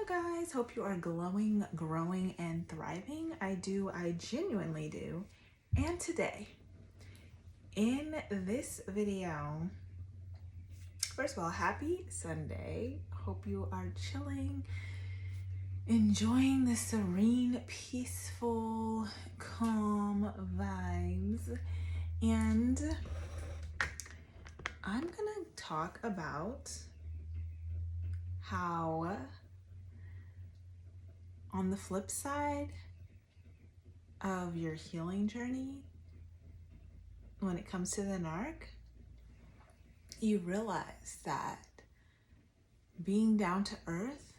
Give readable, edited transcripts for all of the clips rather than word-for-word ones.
guys, hope you are glowing, growing, and thriving. I genuinely do. And today, in this video, first of all, happy Sunday. Hope you are chilling, enjoying the serene, peaceful, calm vibes. And I'm gonna talk about how, on the flip side of your healing journey, when it comes to the narc, you realize that being down to earth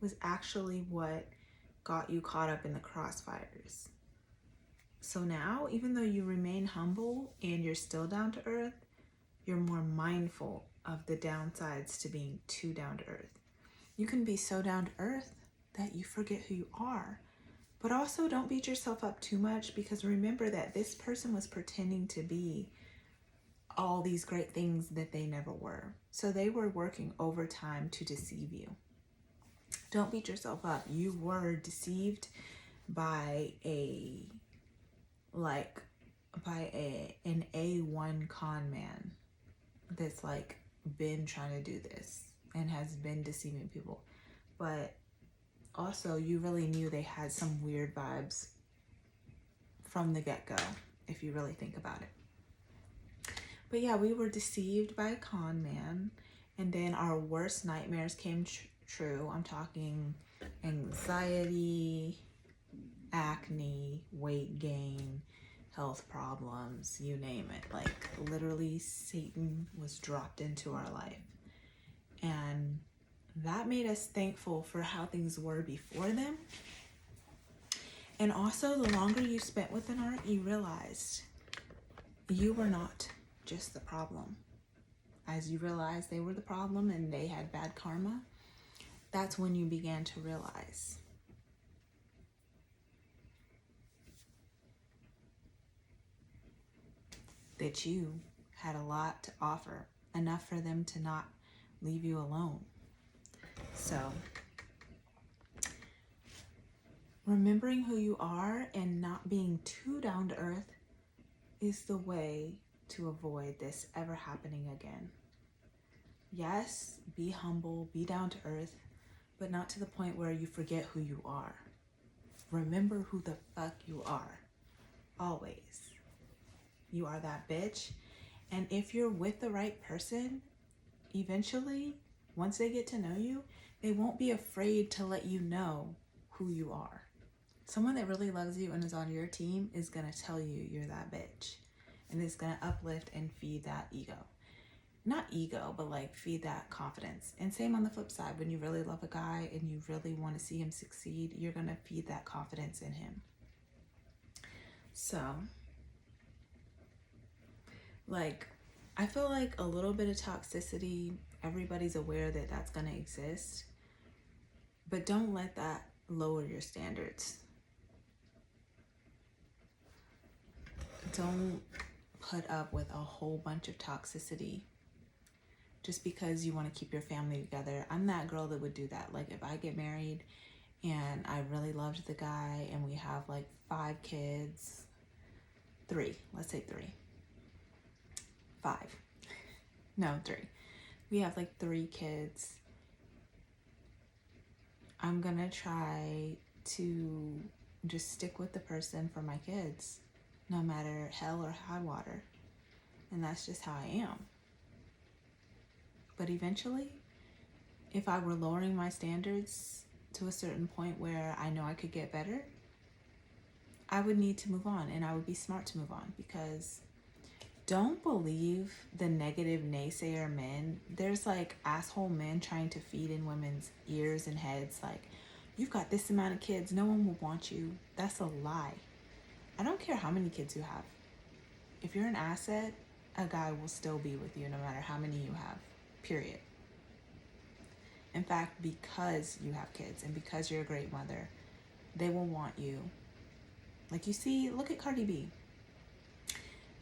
was actually what got you caught up in the crossfires. So now, even though you remain humble and you're still down to earth, you're more mindful of the downsides to being too down to earth. You can be so down to earth that you forget who you are. But also don't beat yourself up too much, because remember that this person was pretending to be all these great things that they never were. So they were working overtime to deceive you. Don't beat yourself up. You were deceived by an A1 con man that's like been trying to do this and has been deceiving people. But also, you really knew they had some weird vibes from the get-go, if you really think about it. But yeah, we were deceived by a con man, and then our worst nightmares came true. I'm talking anxiety, acne, weight gain, health problems, you name it. Like, literally, Satan was dropped into our life. And that made us thankful for how things were before them. And also, the longer you spent with the narc, you realized you were not just the problem. As you realized they were the problem and they had bad karma, that's when you began to realize that you had a lot to offer, enough for them to not leave you alone. So, remembering who you are and not being too down to earth is the way to avoid this ever happening again. Yes, be humble, be down to earth, but not to the point where you forget who you are. Remember who the fuck you are. Always. You are that bitch. And if you're with the right person, eventually, once they get to know you, they won't be afraid to let you know who you are. Someone that really loves you and is on your team is going to tell you you're that bitch. And it's going to uplift and feed that ego. Not ego, but like feed that confidence. And same on the flip side, when you really love a guy and you really want to see him succeed, you're going to feed that confidence in him. So, like, I feel like a little bit of toxicity, everybody's aware that that's going to exist. But don't let that lower your standards. Don't put up with a whole bunch of toxicity just because you want to keep your family together. I'm that girl that would do that. Like, if I get married and I really loved the guy and we have like 5 kids, 3, let's say 3. 5. No, 3. We have like 3 kids. I'm gonna try to just stick with the person for my kids, no matter hell or high water. And that's just how I am. But eventually, if I were lowering my standards to a certain point where I know I could get better, I would need to move on, and I would be smart to move on, because don't believe the negative naysayer men. There's like asshole men trying to feed in women's ears and heads like, you've got this amount of kids, no one will want you. That's a lie. I don't care how many kids you have. If you're an asset, a guy will still be with you no matter how many you have, period. In fact, because you have kids and because you're a great mother, they will want you. Like, you see, look at Cardi B.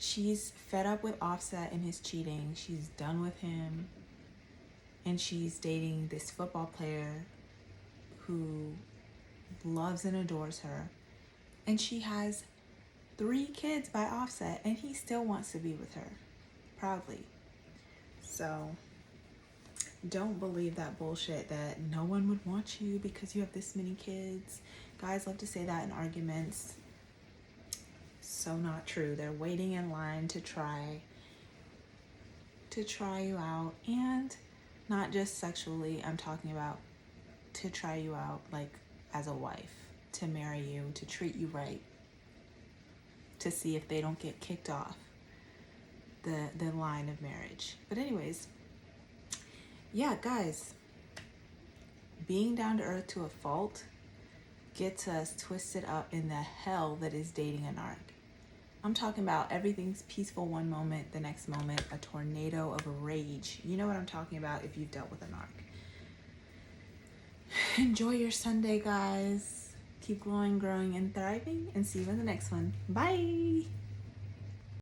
She's fed up with Offset and his cheating. She's done with him. And she's dating this football player who loves and adores her, and she has 3 kids by offset, and he still wants to be with her proudly. So don't believe that bullshit that no one would want you because you have this many kids. Guys love to say that in arguments. So not true. They're waiting in line to try you out, and not just sexually. I'm talking about to try you out like as a wife, to marry you, to treat you right, to see if they don't get kicked off the line of marriage. But anyways, yeah, guys, being down to earth to a fault gets us twisted up in the hell that is dating a narc. I'm talking about everything's peaceful one moment, the next moment, a tornado of rage. You know what I'm talking about if you've dealt with a narc. Enjoy your Sunday, guys. Keep glowing, growing, and thriving, and see you in the next one. Bye.